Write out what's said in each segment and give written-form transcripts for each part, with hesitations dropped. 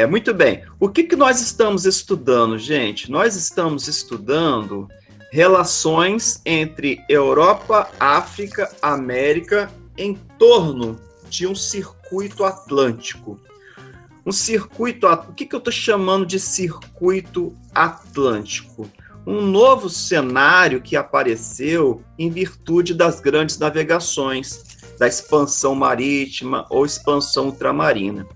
Muito bem. O que nós estamos estudando, gente? Nós estamos estudando relações entre Europa, África, América em torno de um circuito atlântico. O que eu estou chamando de circuito atlântico? Um novo cenário que apareceu em virtude das grandes navegações, da expansão marítima ou expansão ultramarina.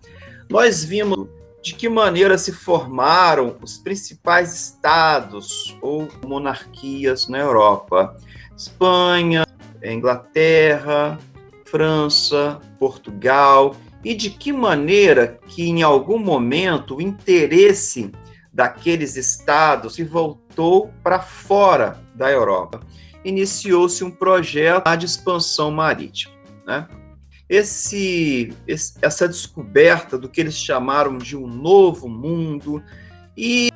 Nós vimos de que maneira se formaram os principais estados ou monarquias na Europa: Espanha, Inglaterra, França, Portugal, e de que maneira que em algum momento o interesse daqueles estados se voltou para fora da Europa. Iniciou-se um projeto de expansão marítima, né? Essa descoberta do que eles chamaram de um novo mundo, e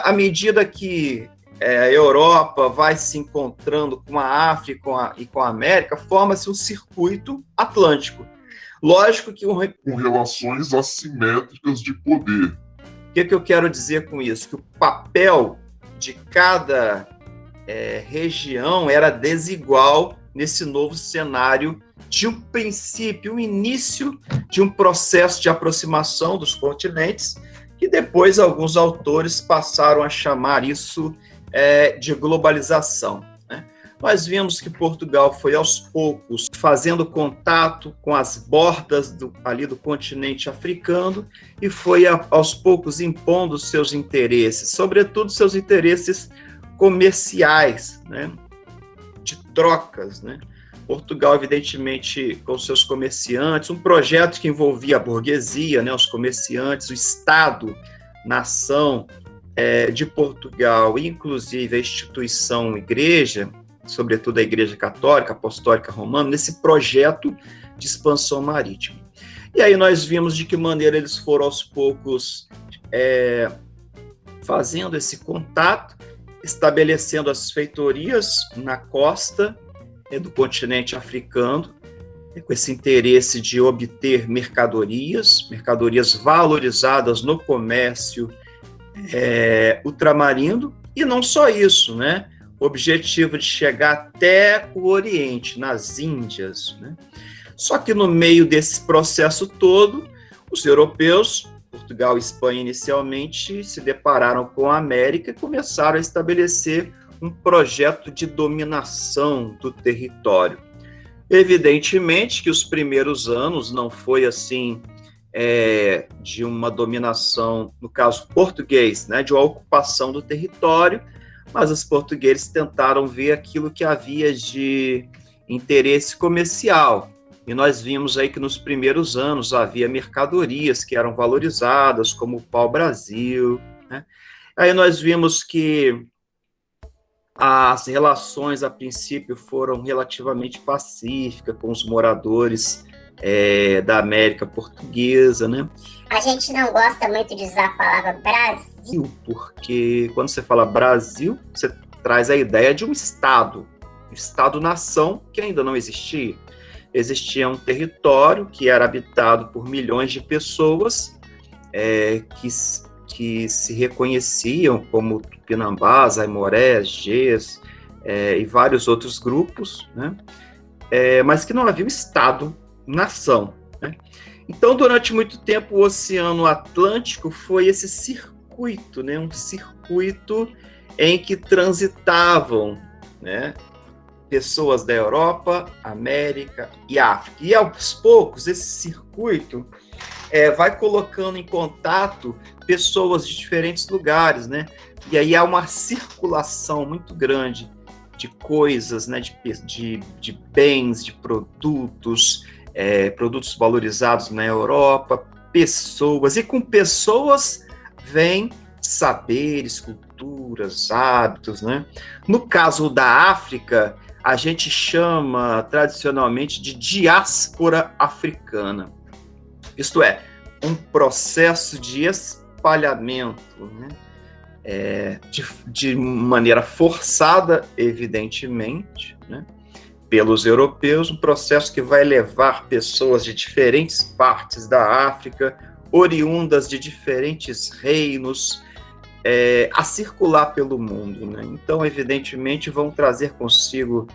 à medida que a Europa vai se encontrando com a África e com a América, forma-se um circuito atlântico. Lógico que com relações assimétricas de poder. O que eu quero dizer com isso? Que o papel de cada região era desigual nesse novo cenário de um princípio, um início de um processo de aproximação dos continentes, que depois alguns autores passaram a chamar isso de globalização, né? Nós vimos que Portugal foi aos poucos fazendo contato com as bordas ali do continente africano e foi aos poucos impondo seus interesses, sobretudo seus interesses comerciais, né? De trocas, né? Portugal, evidentemente, com seus comerciantes, um projeto que envolvia a burguesia, né, os comerciantes, o Estado, nação de Portugal, inclusive a instituição igreja, sobretudo a Igreja Católica, Apostólica Romana, nesse projeto de expansão marítima. E aí nós vimos de que maneira eles foram aos poucos fazendo esse contato, estabelecendo as feitorias na costa do continente africano, com esse interesse de obter mercadorias valorizadas no comércio ultramarino, e não só isso, né? O objetivo de chegar até o Oriente, nas Índias, né? Só que no meio desse processo todo, os europeus, Portugal e Espanha inicialmente, se depararam com a América e começaram a estabelecer um projeto de dominação do território. Evidentemente que os primeiros anos não foi assim de uma dominação, no caso português, né, de uma ocupação do território, mas os portugueses tentaram ver aquilo que havia de interesse comercial. E nós vimos aí que nos primeiros anos havia mercadorias que eram valorizadas, como o pau-brasil, né? Aí nós vimos que as relações, a princípio, foram relativamente pacíficas com os moradores da América Portuguesa, né? A gente não gosta muito de usar a palavra Brasil, porque quando você fala Brasil, você traz a ideia de um Estado-nação que ainda não existia. Existia um território que era habitado por milhões de pessoas que se reconheciam como Tupinambás, Aimorés, Gés e vários outros grupos, né? Mas que não havia um Estado-nação, né? Então, durante muito tempo, o Oceano Atlântico foi esse circuito, né? Um circuito em que transitavam, né, pessoas da Europa, América e África. E, aos poucos, esse circuito vai colocando em contato pessoas de diferentes lugares, né? E aí há uma circulação muito grande de coisas, né? De bens, de produtos, produtos valorizados na Europa, pessoas. E com pessoas vem saberes, culturas, hábitos, né? No caso da África, a gente chama tradicionalmente de diáspora africana. Isto é, um processo de espalhamento, né? De maneira forçada, evidentemente, né, pelos europeus, um processo que vai levar pessoas de diferentes partes da África oriundas de diferentes reinos, a circular pelo mundo, né? Então, evidentemente, vão trazer consigo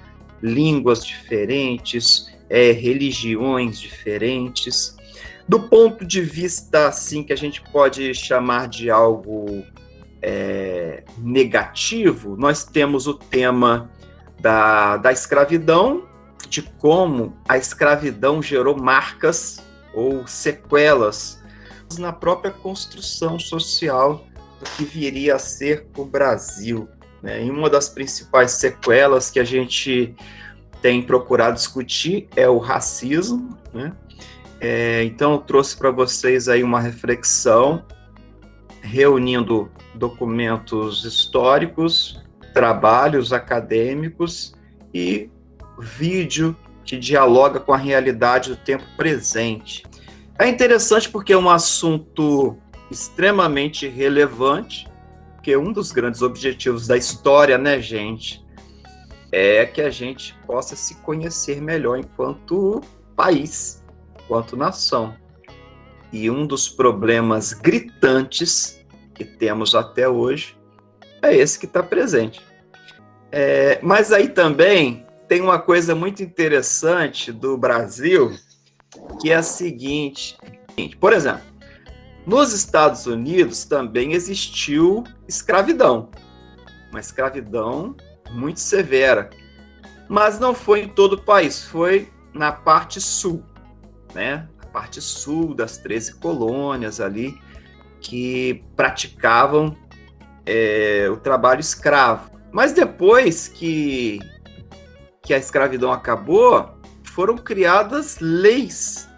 línguas diferentes, religiões diferentes. Do ponto de vista, assim, que a gente pode chamar de algo negativo, nós temos o tema da escravidão, de como a escravidão gerou marcas ou sequelas na própria construção social do que viria a ser o Brasil, né? E uma das principais sequelas que a gente tem procurado discutir é o racismo, né? Então, eu trouxe para vocês aí uma reflexão, reunindo documentos históricos, trabalhos acadêmicos e vídeo que dialoga com a realidade do tempo presente. É interessante porque é um assunto extremamente relevante, porque um dos grandes objetivos da história, né, gente, é que a gente possa se conhecer melhor enquanto país, enquanto nação. E um dos problemas gritantes que temos até hoje é esse que está presente. Mas aí também tem uma coisa muito interessante do Brasil, que é a seguinte, por exemplo, nos Estados Unidos também existiu escravidão, uma escravidão muito severa, mas não foi em todo o país, foi na parte sul, né? A parte sul das 13 colônias ali, que praticavam o trabalho escravo. Mas depois que a escravidão acabou, foram criadas leis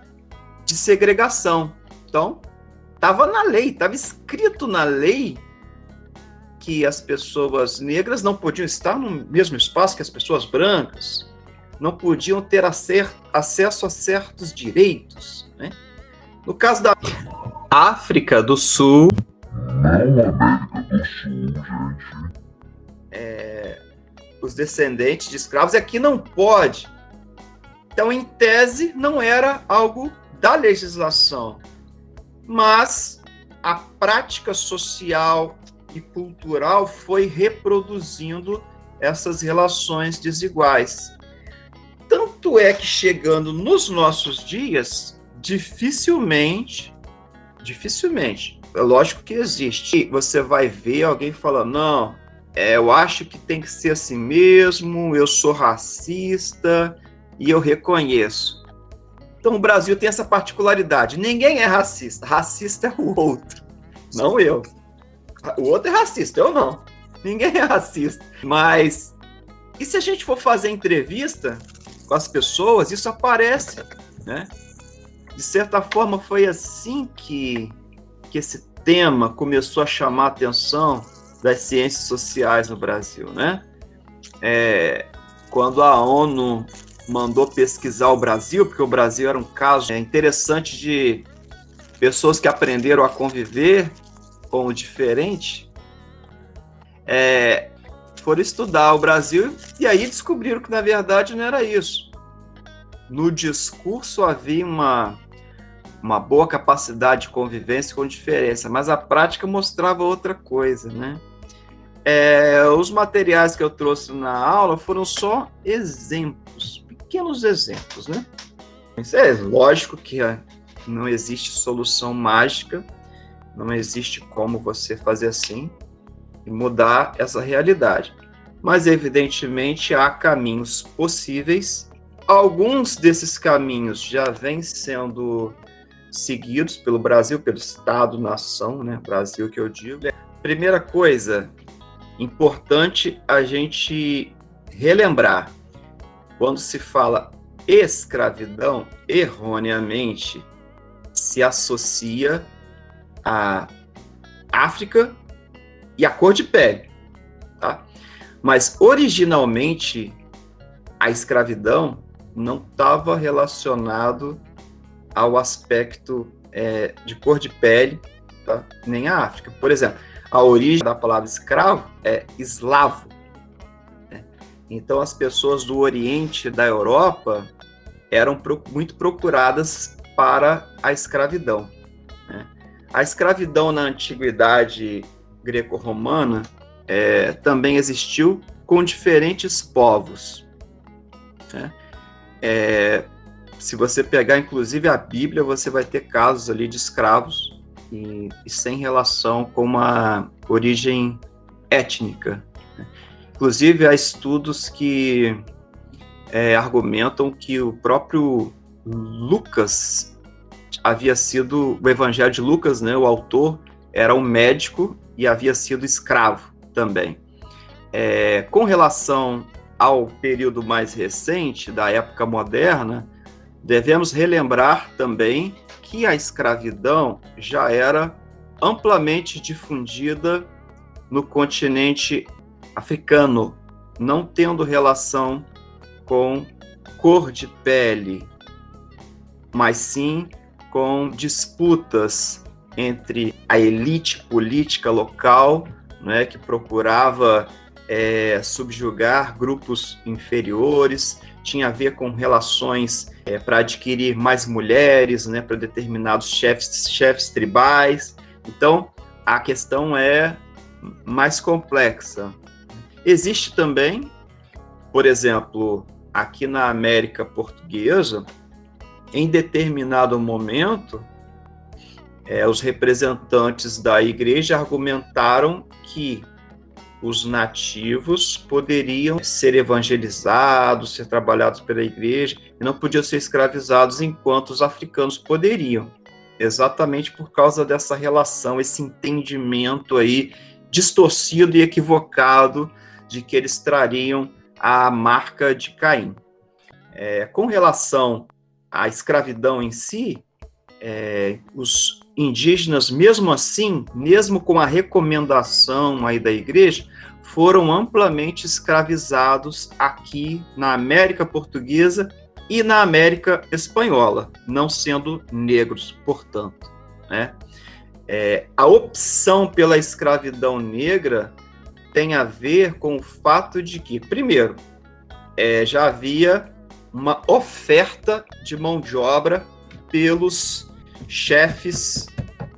de segregação. Então, estava na lei, estava escrito na lei que as pessoas negras não podiam estar no mesmo espaço que as pessoas brancas, não podiam ter acesso a certos direitos, né? No caso da África do Sul, os descendentes de escravos aqui não pode. Então, em tese, não era algo da legislação, mas a prática social e cultural foi reproduzindo essas relações desiguais. Tanto é que, chegando nos nossos dias, dificilmente, é lógico que existe, você vai ver alguém falando, não, eu acho que tem que ser assim mesmo, eu sou racista e eu reconheço. Então, o Brasil tem essa particularidade, ninguém é racista, racista é o outro, não eu. O outro é racista, eu não. Ninguém é racista. Mas, e se a gente for fazer entrevista com as pessoas, isso aparece, né? De certa forma, foi assim que esse tema começou a chamar a atenção das ciências sociais no Brasil, né? Quando a ONU mandou pesquisar o Brasil, porque o Brasil era um caso interessante de pessoas que aprenderam a conviver com o diferente, foram estudar o Brasil e aí descobriram que, na verdade, não era isso. No discurso havia uma boa capacidade de convivência com diferença, mas a prática mostrava outra coisa, né? Os materiais que eu trouxe na aula foram só exemplos, pequenos exemplos, né? É lógico que não existe solução mágica, não existe como você fazer assim e mudar essa realidade. Mas, evidentemente, há caminhos possíveis. Alguns desses caminhos já vêm sendo seguidos pelo Brasil, pelo Estado-nação, né? Brasil que eu digo. Primeira coisa importante a gente relembrar, quando se fala escravidão, erroneamente se associa a África e a cor de pele, tá? Mas originalmente a escravidão não estava relacionado ao aspecto de cor de pele, tá? Nem a África. Por exemplo, a origem da palavra escravo é eslavo, né? Então as pessoas do Oriente da Europa eram muito procuradas para a escravidão, né? A escravidão na antiguidade greco-romana também existiu com diferentes povos, né? Se você pegar, inclusive, a Bíblia, você vai ter casos ali de escravos e sem relação com uma origem étnica, né? Inclusive, há estudos que argumentam que o próprio Lucas havia sido, o Evangelho de Lucas, né, o autor era um médico e havia sido escravo também. Com relação ao período mais recente, da época moderna, devemos relembrar também que a escravidão já era amplamente difundida no continente africano, não tendo relação com cor de pele, mas sim com disputas entre a elite política local, né, que procurava subjugar grupos inferiores, tinha a ver com relações para adquirir mais mulheres, né, para determinados chefes tribais. Então, a questão é mais complexa. Existe também, por exemplo, aqui na América Portuguesa, em determinado momento, os representantes da igreja argumentaram que os nativos poderiam ser evangelizados, ser trabalhados pela igreja, e não podiam ser escravizados enquanto os africanos poderiam. Exatamente por causa dessa relação, esse entendimento aí distorcido e equivocado de que eles trariam a marca de Caim. Com relação à escravidão em si, os indígenas, mesmo assim, mesmo com a recomendação aí da igreja, foram amplamente escravizados aqui na América Portuguesa e na América Espanhola, não sendo negros, portanto, né? A opção pela escravidão negra tem a ver com o fato de que, primeiro, já havia uma oferta de mão de obra pelos chefes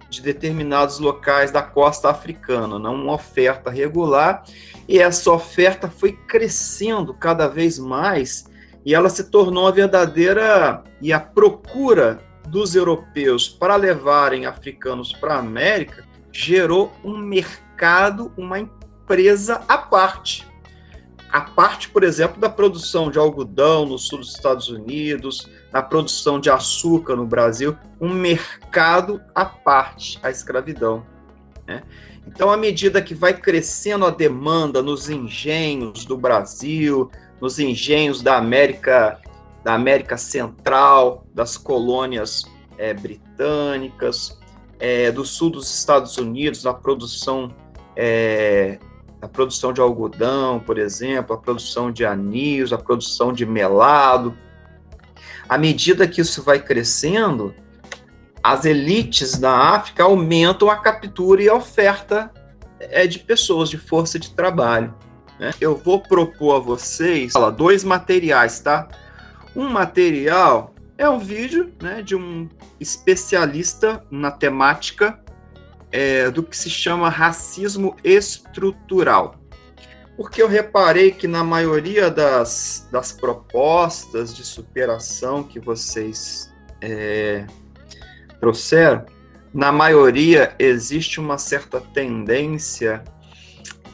de determinados locais da costa africana, não uma oferta regular, e essa oferta foi crescendo cada vez mais, e ela se tornou a verdadeira, e a procura dos europeus para levarem africanos para a América gerou um mercado, uma empresa à parte. A parte, por exemplo, da produção de algodão no sul dos Estados Unidos, na produção de açúcar no Brasil, um mercado à parte, a escravidão, né? Então, à medida que vai crescendo a demanda nos engenhos do Brasil, nos engenhos da América Central, das colônias britânicas, do sul dos Estados Unidos, a produção de algodão, por exemplo, a produção de anis, a produção de melado. À medida que isso vai crescendo, as elites da África aumentam a captura e a oferta de pessoas, de força de trabalho, né? Eu vou propor a vocês 2 materiais, tá? Um material é um vídeo, né, de um especialista na temática do que se chama racismo estrutural. Porque eu reparei que na maioria das propostas de superação que vocês trouxeram, na maioria existe uma certa tendência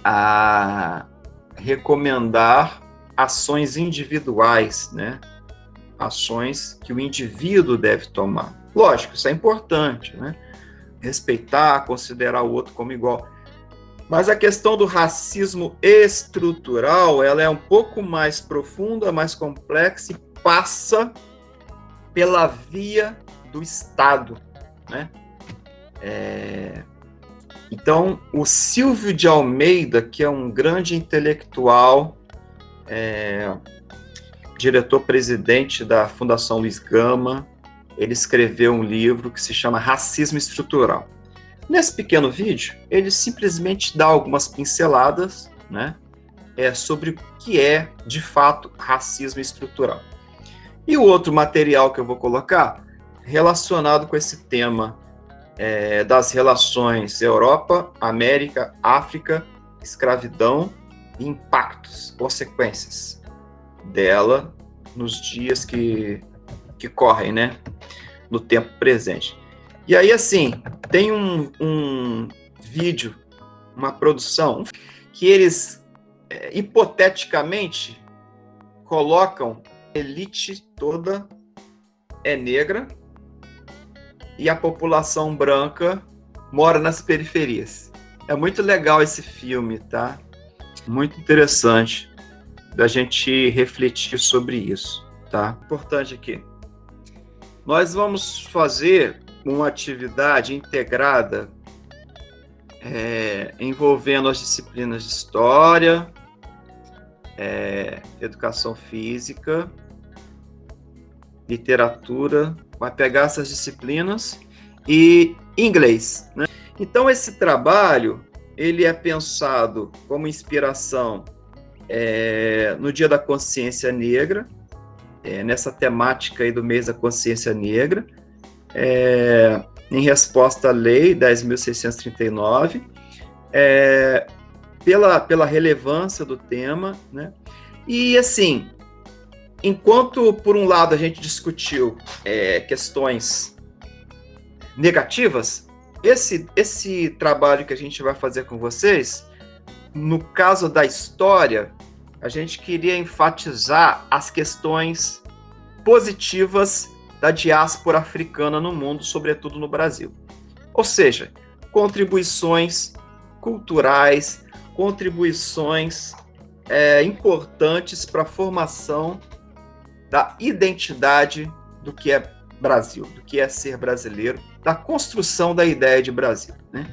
a recomendar ações individuais, né? Ações que o indivíduo deve tomar. Lógico, isso é importante, né? Respeitar, considerar o outro como igual. Mas a questão do racismo estrutural, ela é um pouco mais profunda, mais complexa e passa pela via do Estado, né? Então, o Silvio de Almeida, que é um grande intelectual, diretor-presidente da Fundação Luiz Gama, ele escreveu um livro que se chama Racismo Estrutural. Nesse pequeno vídeo, ele simplesmente dá algumas pinceladas, né, sobre o que é, de fato, racismo estrutural. E o outro material que eu vou colocar, relacionado com esse tema das relações Europa, América, África, escravidão e impactos, consequências dela nos dias que correm, né? No tempo presente. E aí, assim, tem um vídeo, uma produção, que eles, hipoteticamente, colocam a elite toda é negra e a população branca mora nas periferias. É muito legal esse filme, tá? Muito interessante da gente refletir sobre isso, tá? Importante aqui. Nós vamos fazer uma atividade integrada envolvendo as disciplinas de História, Educação Física, Literatura, vai pegar essas disciplinas e Inglês, né? Então, esse trabalho, ele é pensado como inspiração no Dia da Consciência Negra, nessa temática aí do mês da Consciência Negra, em resposta à Lei 10.639, pela relevância do tema, né? E, assim, enquanto, por um lado, a gente discutiu questões negativas, esse trabalho que a gente vai fazer com vocês, no caso da história, a gente queria enfatizar as questões positivas da diáspora africana no mundo, sobretudo no Brasil. Ou seja, contribuições culturais, contribuições importantes para a formação da identidade do que é Brasil, do que é ser brasileiro, da construção da ideia de Brasil, né?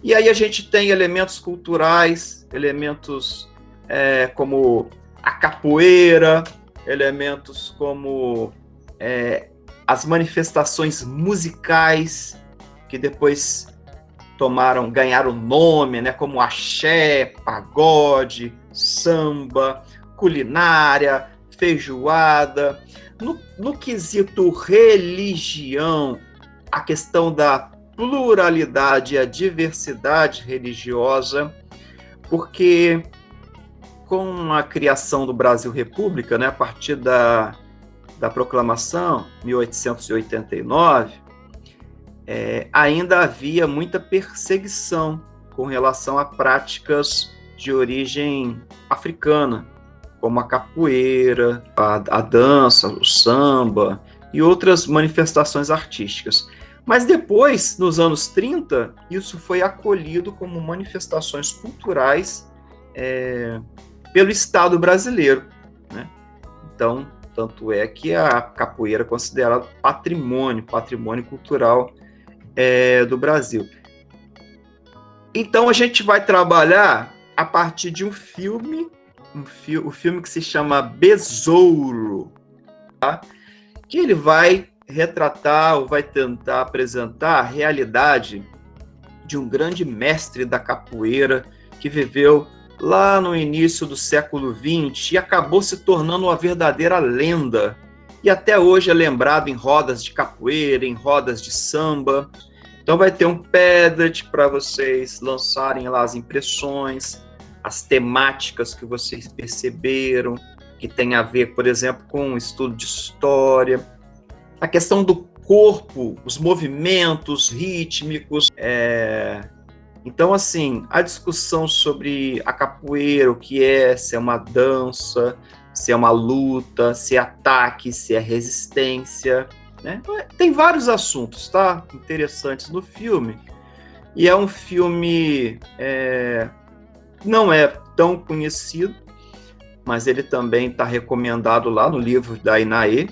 E aí a gente tem elementos culturais, elementos como a capoeira, elementos como as manifestações musicais, que depois ganharam nome, né, como axé, pagode, samba, culinária, feijoada. No quesito religião, a questão da pluralidade e a diversidade religiosa, porque com a criação do Brasil República, né, a partir da proclamação, 1889, ainda havia muita perseguição com relação a práticas de origem africana, como a capoeira, a dança, o samba e outras manifestações artísticas. Mas depois, nos anos 30, isso foi acolhido como manifestações culturais pelo Estado brasileiro, né? Então, tanto é que a capoeira é considerada patrimônio cultural do Brasil. Então, a gente vai trabalhar a partir de um filme, o filme que se chama Besouro, tá? Que ele vai retratar ou vai tentar apresentar a realidade de um grande mestre da capoeira que viveu lá no início do século XX e acabou se tornando uma verdadeira lenda. E até hoje é lembrado em rodas de capoeira, em rodas de samba. Então vai ter um padlet para vocês lançarem lá as impressões, as temáticas que vocês perceberam, que tem a ver, por exemplo, com o estudo de história, a questão do corpo, os movimentos rítmicos. Então, assim, a discussão sobre a capoeira, o que é, se é uma dança, se é uma luta, se é ataque, se é resistência, né? Tem vários assuntos, tá? Interessantes no filme. E é um filme, não é tão conhecido, mas ele também está recomendado lá no livro da Inaê.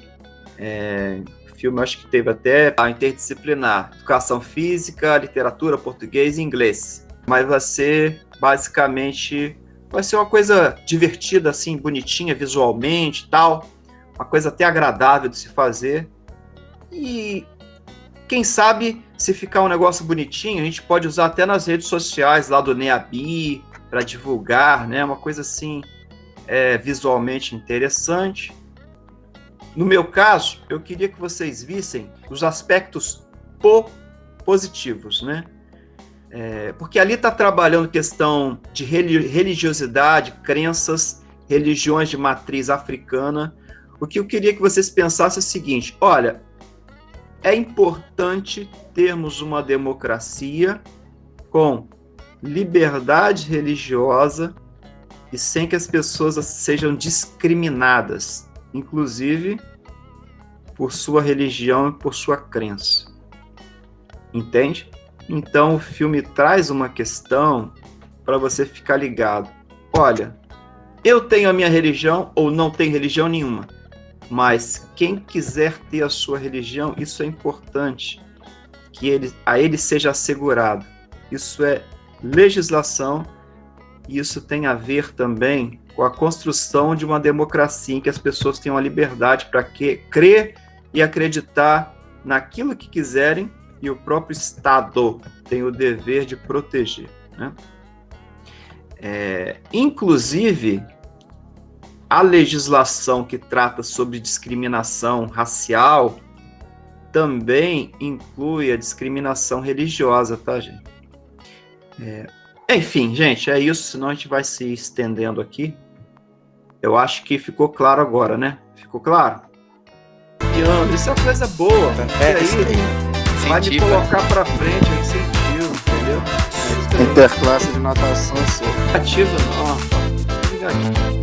O filme, acho que teve até a interdisciplinar, educação física, literatura, português e inglês. Mas vai ser, basicamente, uma coisa divertida, assim, bonitinha visualmente e tal, uma coisa até agradável de se fazer. E quem sabe, se ficar um negócio bonitinho, a gente pode usar até nas redes sociais lá do NEABI para divulgar, né? Uma coisa assim, visualmente interessante. No meu caso, eu queria que vocês vissem os aspectos positivos, né? Porque ali está trabalhando questão de religiosidade, crenças, religiões de matriz africana. O que eu queria que vocês pensassem é o seguinte: olha, é importante termos uma democracia com liberdade religiosa e sem que as pessoas sejam discriminadas, inclusive por sua religião e por sua crença. Entende? Então o filme traz uma questão para você ficar ligado. Olha, eu tenho a minha religião ou não tenho religião nenhuma, mas quem quiser ter a sua religião, isso é importante, que a ele seja assegurado. Isso é legislação e isso tem a ver também com a construção de uma democracia em que as pessoas tenham a liberdade para crer e acreditar naquilo que quiserem, e o próprio Estado tem o dever de proteger, né? Inclusive, a legislação que trata sobre discriminação racial também inclui a discriminação religiosa, tá, gente? Enfim, gente, é isso, senão a gente vai se estendendo aqui. Eu acho que ficou claro agora, né? Ficou claro? E isso é uma coisa boa, cara. Isso aí. Vai me colocar pra frente, eu incentivo, entendeu? Interclasse de natação, sim. Ativa, não. Obrigado.